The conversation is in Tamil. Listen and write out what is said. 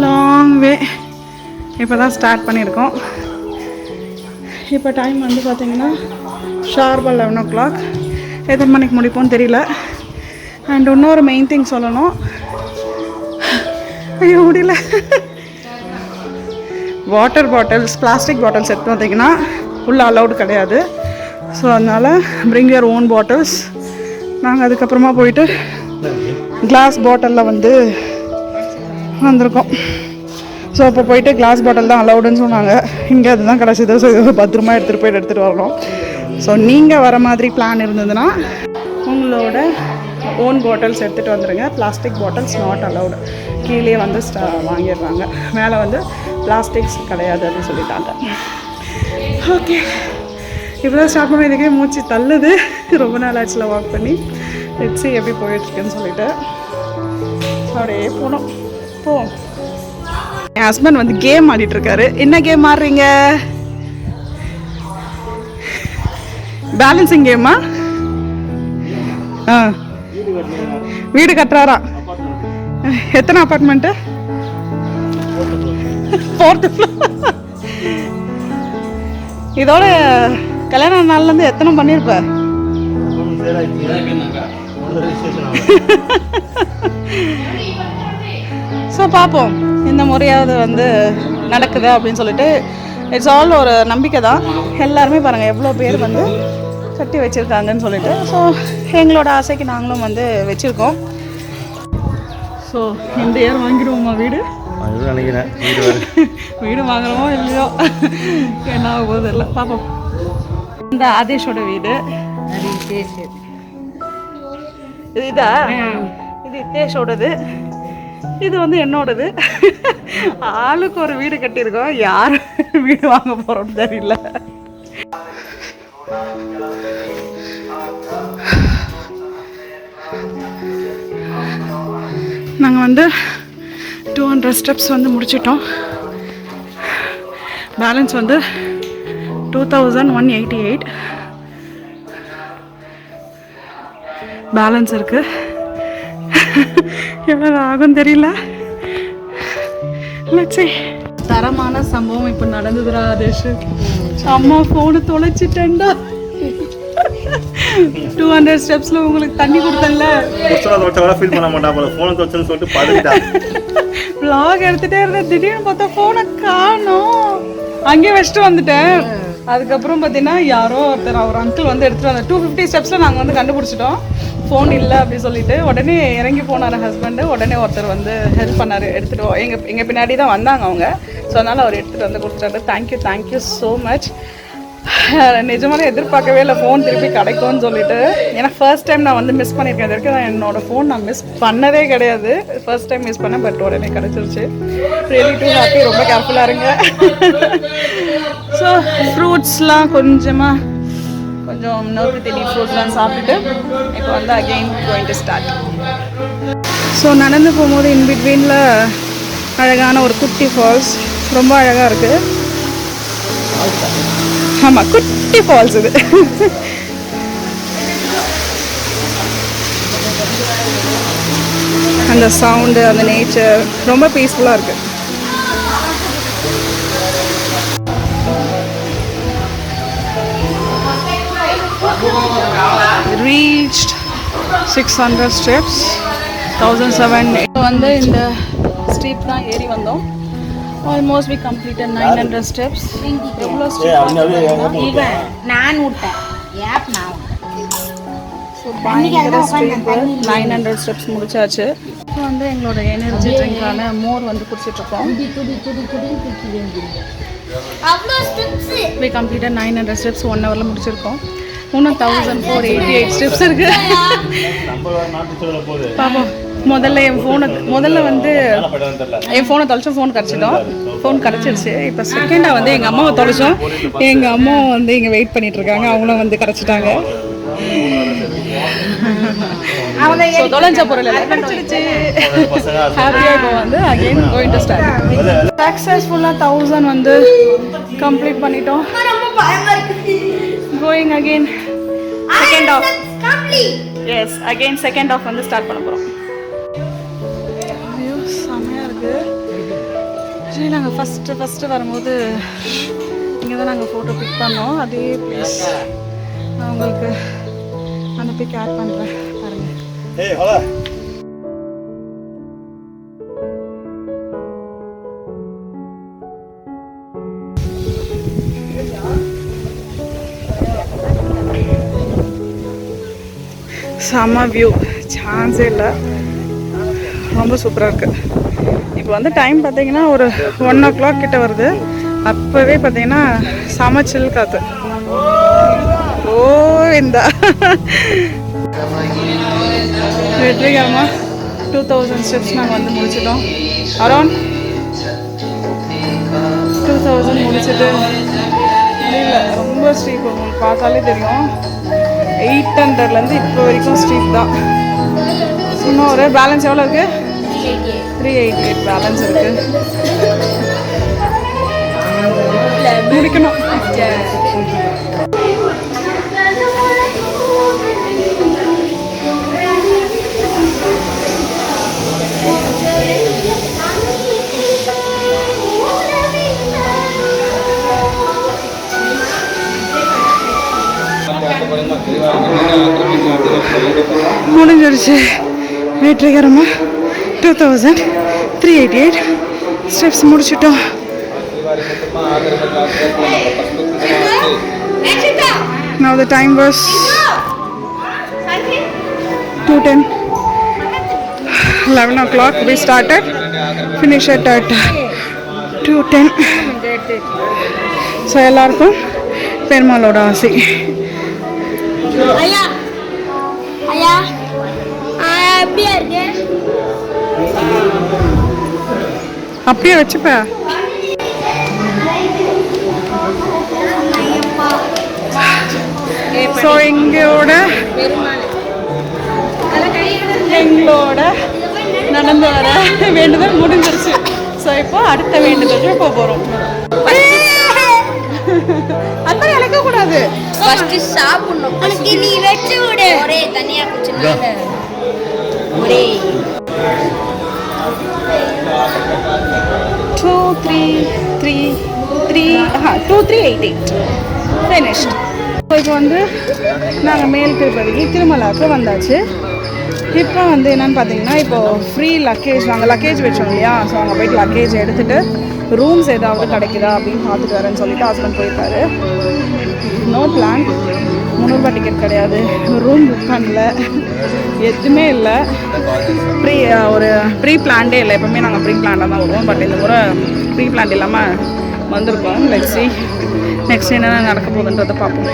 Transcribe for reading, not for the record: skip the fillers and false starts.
லாங் வே இப்போ தான் ஸ்டார்ட் பண்ணியிருக்கோம். இப்போ டைம் வந்து பார்த்திங்கன்னா ஷார்ப் 11 o'clock. எத்தனை மணிக்கு முடிப்போம்னு தெரியல. அண்ட் இன்னொரு மெயின் திங் சொல்லணும். ஐயோ முடியல. வாட்டர் பாட்டில்ஸ், பிளாஸ்டிக் பாட்டில்ஸ் எடுத்து வந்தீங்கன்னா ஃபுல்லாக அலௌடு கிடையாது. ஸோ அதனால் பிரிங் யுவர் ஓன் பாட்டில்ஸ். நாங்கள் அதுக்கப்புறமா போயிட்டு கிளாஸ் பாட்டிலில் வந்து வந்திருக்கோம். ஸோ அப்போ போயிட்டு கிளாஸ் பாட்டில் தான் அலௌடுன்னு சொன்னாங்க. இங்கே அதுதான் கிடச்சிது. ஸோ இது பத்திரமா எடுத்துகிட்டு வரணும். ஸோ நீங்கள் வர மாதிரி பிளான் இருந்ததுன்னா உங்களோட ஓன் பாட்டில்ஸ் எடுத்துகிட்டு வந்துடுங்க. Plastic bottles not allowed. கீழே வந்து வாங்கிடுறாங்க. மேலே வந்து பிளாஸ்டிக்ஸ் கிடையாது அப்படின்னு சொல்லிட்டாங்க. ஓகே, இப்போ தான் ஸ்டார்ட் பண்ணதுக்கே மூச்சு தள்ளுது. ரொம்ப நாள் ஆச்சுல வாக் பண்ணி. லெட்ஸ் see எப்படி போயிட்டுருக்குன்னு சொல்லிட்டு அப்படியே போனோம். என் ஹஸ்பண்ட் வந்து கேம் ஆடிட்டுருக்காரு. என்ன கேம் ஆடுறீங்க? பேலன்சிங் கேமா? வீடு கட்டுறாரா? எத்தனை அப்பார்ட்மெண்ட்டு? 4th floor. இதோட கல்யாண நாள்லேருந்து எத்தனை பண்ணியிருப்ப? ஸோ பார்ப்போம் இந்த முறையாவது வந்து நடக்குது அப்படின்னு சொல்லிட்டு. இட்ஸ் ஆல் ஒரு நம்பிக்கை தான். எல்லாருமே பாருங்கள் எவ்வளோ பேர் வந்து கட்டி வச்சுருக்காங்கன்னு சொல்லிட்டு. ஸோ எங்களோட ஆசைக்கு நாங்களும் வந்து வச்சுருக்கோம். ஸோ இந்த இயர் வாங்கிடுவோமா வீடு? நினைக்கிறேன் வீடு வாங்குறோமோ இல்லையோ, என்ன ஆக போகுது இல்லை, பார்ப்போம். இந்த ஆதேஷோட வீடு இதா, இது இத்தேஷோடது, இது வந்து என்னோடது. ஆளுக்கு ஒரு வீடு கட்டியிருக்கோம். யார் வீடு வாங்க போகிறோம்னு தெரியல. நாங்கள் வந்து 200 steps வந்து முடிச்சிட்டோம். பேலன்ஸ் வந்து 2188 பேலன்ஸ் இருக்குது. எவ்வளோ ஆகும் தெரியல. தரமான சம்பவம் இப்போ நடந்ததுடா ஆதேஷ். அம்மா ஃபோனு தொலைச்சிட்டேன்டா. 200 ஸ்டெப்ஸ்ல உங்களுக்கு தண்ணி கொடுத்தேன்ல, vlog எடுத்துட்டே இருந்தேன். திடீர்னு பார்த்தா ஃபோனை காணோம். அங்கேயே வச்சுட்டு வந்துட்டேன். அதுக்கப்புறம் பார்த்தீங்கன்னா யாரோ ஒருத்தர், அவர் அங்கிள் வந்து எடுத்துகிட்டு வந்தார். 250 ஸ்டெப்ஸில் நாங்கள் வந்து கண்டுபிடிச்சிட்டோம் ஃபோன் இல்லை அப்படின்னு சொல்லிட்டு. உடனே இறங்கி போனார் ஹஸ்பண்டு. உடனே ஒருத்தர் வந்து ஹெல்ப் பண்ணார். எடுத்துகிட்டு எங்கள் பின்னாடி தான் வந்தாங்க அவங்க. ஸோ அதனால் அவர் எடுத்துகிட்டு வந்து கொடுத்துட்டாரு. Thank you so much. நிஜமாலே எதிர்பார்க்கவே இல்லை ஃபோன் திருப்பி கிடைக்கும்னு சொல்லிட்டு. ஏன்னா ஃபர்ஸ்ட் டைம் நான் வந்து மிஸ் பண்ணியிருக்கேன். இது வரைக்கும் என்னோடய ஃபோன் நான் மிஸ் பண்ணதே கிடையாது. ஃபர்ஸ்ட் டைம் மிஸ் பண்ணேன், பட் உடனே கிடச்சிருச்சு. Really do happy. ரொம்ப கேர்ஃபுல்லாக இருங்க. ஸோ ஃப்ரூட்ஸ்லாம் கொஞ்சம் நோக்கு தெளி ஃப்ரூட்ஸ்லாம் சாப்பிட்டுட்டு இப்போ வந்து again going to start. So நடந்து போகும்போது இன்பிட்வீனில் அழகான ஒரு குட்டி ஃபால்ஸ், ரொம்ப அழகாக இருக்குது. ஆமாம், குட்டி ஃபால்ஸ் இது. அந்த சவுண்டு, அந்த நேச்சர் ரொம்ப பீஸ்ஃபுல்லாக இருக்குது. Reached 600 steps, 1007. வந்து இந்த ஸ்டீப் தான் ஏறி வந்தோம். Almost we completed 900 steps. எவ்வளோ ஸ்டெப் நான் விட்டேன் யாப் நான். ஸோ பயங்கர ஸ்டெப்பு 900 ஸ்டெப்ஸ் முடிச்சாச்சு. இப்போ வந்து எங்களோட எனர்ஜி ட்ரிங்கான மோர் வந்து குடிச்சிட்ருக்கோம். we completed 900 steps 1 hourல முடிச்சிருக்கோம். இன்னும் 1488 ஸ்டெப்ஸ் இருக்கு. பாப்போம். முதல்ல வந்து என் ஃபோனை தொலைச்சோம். ஃபோன் கிடச்சிருச்சு. இப்போ செகண்டாக வந்து எங்கள் அம்மாவை தொலைச்சோம். எங்கள் அம்மா வந்து இங்கே வெயிட் பண்ணிட்டு இருக்காங்க. அவங்களும் வந்து கிடச்சிட்டாங்க. தொலைஞ்ச பொருள் கிடச்சிருச்சு. ஹாப்பியாக இப்போ வந்து அகெயின் கோயிங் டு ஸ்டார்ட். சக்ஸஸ்ஃபுல்லாக 1000 வந்து கம்ப்ளீட் பண்ணிட்டோம். Going again second half. Yes, again second half வந்து ஸ்டார்ட் பண்ண போகிறோம். ஐயோ செம்மையாக இருக்குது. நாங்கள் ஃபஸ்ட்டு வரும்போது இங்கே தான் நாங்கள் ஃபோட்டோ பிக் பண்ணோம். அதே பிளேஸ் நான் உங்களுக்கு அந்த பிக் ஆட் பண்ணுறேன் பாருங்கள். செம்ம வியூ, சான்ஸே இல்லை, ரொம்ப சூப்பராக இருக்குது. இப்போ வந்து டைம் பார்த்தீங்கன்னா ஒரு 1 o'clock கிட்ட வருது. அப்போவே பார்த்தீங்கன்னா செம சில் காற்று. ஓ இந்த வெற்றிகரமாக 2000 ஸ்டெப்ஸ் நாங்கள் வந்து முடிச்சிட்டோம். அரௌண்ட் 2000 முடிச்சுட்டு இல்லை, ரொம்ப ஸ்ட்ரீட் உங்களுக்கு பார்த்தாலே தெரியும். 800லேருந்து இப்போ வரைக்கும் ஸ்ட்ரீட் தான். இன்னும் ஒரு பேலன்ஸ் எவ்வளோ இருக்குது? 388 பேலன்ஸ் இருக்குது, முடிக்கணும். முடிஞ்சிருச்சு வெற்றிகரமாக 2388 ஸ்டெப்ஸ் முடிச்சிட்டோம். Now the time was 2:10. 11 o'clock we started, finish at 2:10. So எல்லாருக்கும் பெருமாளோட ஆசை. அப்படியே வச்சுப்ப. ஸோ எங்களோட நடந்து வர வேண்டுதல் முடிஞ்சிருச்சு. ஸோ இப்போ அடுத்த வேண்டுதலுக்கு போக போகிறோம். அந்த இழக்க கூடாது, ஃபர்ஸ்ட் சாப்பிடணும். நீ வெச்சு விடு, ஒரே தனியா குச்சினா ஒரே 2388 finished. இப்போ வந்து நாங்கள் மேல் திருப்பதிக்கு திருமலாவுக்கு வந்தாச்சு. இப்போ வந்து என்னென்னு பார்த்தீங்கன்னா, இப்போது ஃப்ரீ லக்கேஜ், நாங்கள் லக்கேஜ் வச்சோம் இல்லையா, ஸோ அங்கே போய்ட்டு லக்கேஜ் எடுத்துகிட்டு ரூம்ஸ் ஏதாவது கிடைக்குதா அப்படின்னு பார்த்துட்டு வரேன்னு சொல்லிட்டு ஹஸ்பண்ட் போயிருக்காரு. நோ பிளான், 300 ரூபாய் டிக்கெட் கிடையாது, ரூம் புக் பண்ணல, எதுவுமே இல்லை. ஒரு ப்ரீ பிளான்டே இல்லை. எப்போவுமே நாங்கள் ப்ரீ பிளான்டாக தான் வருவோம், பட் இந்த முறை ப்ரீ பிளான் இல்லாமல் வந்திருக்கோம். நெக்ஸ்ட் என்னென்ன நடக்க போகுதுன்றதை பார்ப்போம்.